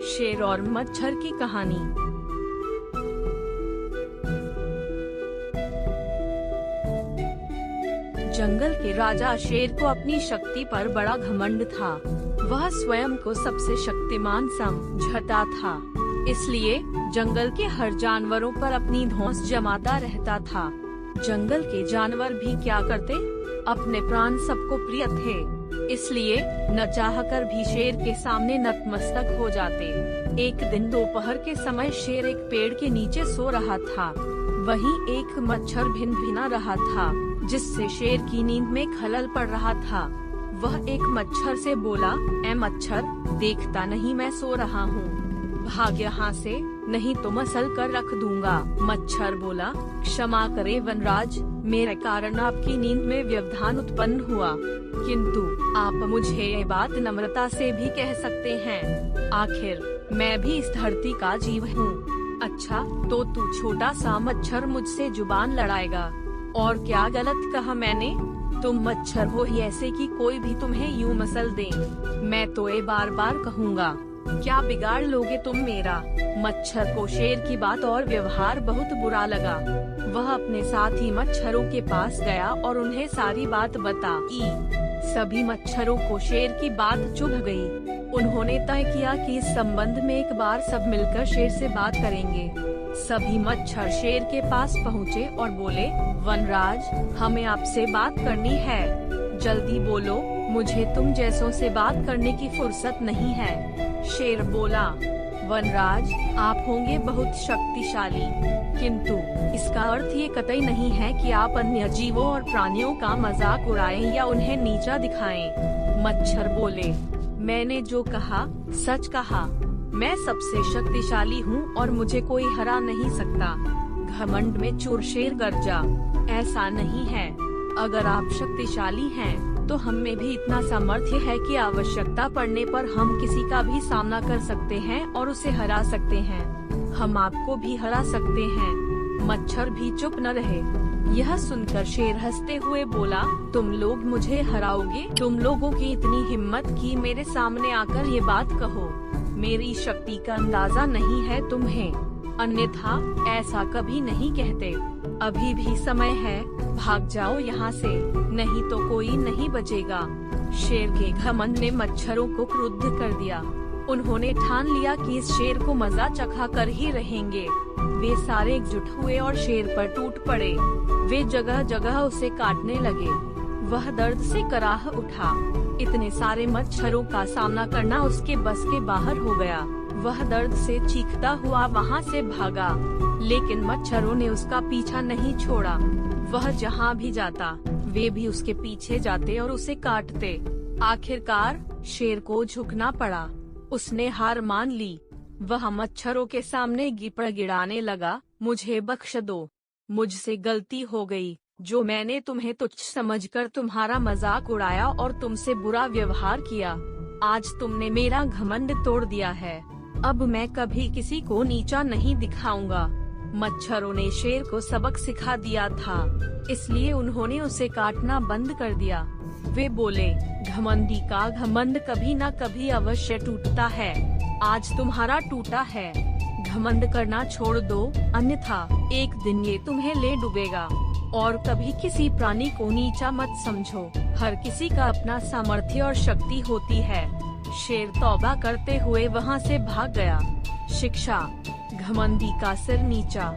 शेर और मच्छर की कहानी। जंगल के राजा शेर को अपनी शक्ति पर बड़ा घमंड था। वह स्वयं को सबसे शक्तिमान समझता था, इसलिए जंगल के हर जानवरों पर अपनी धौंस जमाता रहता था। जंगल के जानवर भी क्या करते, अपने प्राण सबको प्रिय थे, इसलिए न चाहकर भी शेर के सामने नतमस्तक हो जाते। एक दिन दोपहर के समय शेर एक पेड़ के नीचे सो रहा था। वहीं एक मच्छर भिनभिना रहा था, जिससे शेर की नींद में खलल पड़ रहा था। वह एक मच्छर से बोला, ऐ मच्छर, देखता नहीं मैं सो रहा हूँ, भाग यहाँ से, नहीं तो मसल कर रख दूंगा। मच्छर बोला, क्षमा करे वनराज, मेरे कारण आपकी नींद में व्यवधान उत्पन्न हुआ, किंतु आप मुझे ये बात नम्रता से भी कह सकते हैं, आखिर मैं भी इस धरती का जीव हूँ। अच्छा, तो तू छोटा सा मच्छर मुझसे जुबान लड़ाएगा, और क्या गलत कहा मैंने? तुम मच्छर हो ही ऐसे कि कोई भी तुम्हें यूं मसल दे। मैं तो ये बार बार कहूँगा, क्या बिगाड़ लोगे तुम मेरा? मच्छर को शेर की बात और व्यवहार बहुत बुरा लगा। वह अपने साथी मच्छरों के पास गया और उन्हें सारी बात बताई। सभी मच्छरों को शेर की बात चुभ गई। उन्होंने तय किया कि इस संबंध में एक बार सब मिलकर शेर से बात करेंगे। सभी मच्छर शेर के पास पहुँचे और बोले, वनराज, हमें आपसे बात करनी है, जल्दी बोलो, मुझे तुम जैसों से बात करने की फुर्सत नहीं है। शेर बोला, वनराज, आप होंगे बहुत शक्तिशाली, किंतु इसका अर्थ ये कतई नहीं है कि आप अन्य जीवों और प्राणियों का मजाक उड़ाएं या उन्हें नीचा दिखाएं। मच्छर बोले, मैंने जो कहा सच कहा, मैं सबसे शक्तिशाली हूँ और मुझे कोई हरा नहीं सकता। घमंड में चूर शेर गरजा, ऐसा नहीं है, अगर आप शक्तिशाली हैं तो हम में भी इतना सामर्थ्य है कि आवश्यकता पड़ने पर हम किसी का भी सामना कर सकते हैं और उसे हरा सकते हैं। हम आपको भी हरा सकते हैं। मच्छर भी चुप न रहे। यह सुनकर शेर हंसते हुए बोला, तुम लोग मुझे हराओगे? तुम लोगों की इतनी हिम्मत कि मेरे सामने आकर ये बात कहो। मेरी शक्ति का अंदाजा नहीं है तुम्हें, अन्यथा ऐसा कभी नहीं कहते। अभी भी समय है, भाग जाओ यहाँ से, नहीं तो कोई नहीं बचेगा। शेर के घमंड ने मच्छरों को क्रुद्ध कर दिया। उन्होंने ठान लिया कि इस शेर को मजा चखा कर ही रहेंगे। वे सारे एकजुट हुए और शेर पर टूट पड़े। वे जगह जगह उसे काटने लगे। वह दर्द से कराह उठा। इतने सारे मच्छरों का सामना करना उसके बस के बाहर हो गया। वह दर्द से चीखता हुआ वहाँ से भागा, लेकिन मच्छरों ने उसका पीछा नहीं छोड़ा। वह जहाँ भी जाता, वे भी उसके पीछे जाते और उसे काटते। आखिरकार शेर को झुकना पड़ा। उसने हार मान ली। वह मच्छरों के सामने गिड़गिड़ाने लगा, मुझे बख्श दो, मुझसे गलती हो गई, जो मैंने तुम्हें तुच्छ समझकर तुम्हारा मजाक उड़ाया और तुमसे बुरा व्यवहार किया। आज तुमने मेरा घमंड तोड़ दिया है। अब मैं कभी किसी को नीचा नहीं दिखाऊंगा। मच्छरों ने शेर को सबक सिखा दिया था, इसलिए उन्होंने उसे काटना बंद कर दिया। वे बोले, घमंडी का घमंड कभी न कभी अवश्य टूटता है। आज तुम्हारा टूटा है। घमंड करना छोड़ दो, अन्यथा एक दिन ये तुम्हें ले डूबेगा। और कभी किसी प्राणी को नीचा मत समझो। हर किसी का अपना सामर्थ्य और शक्ति होती है। शेर तौबा करते हुए वहाँ से भाग गया। शिक्षा, घमंडी का सिर नीचा।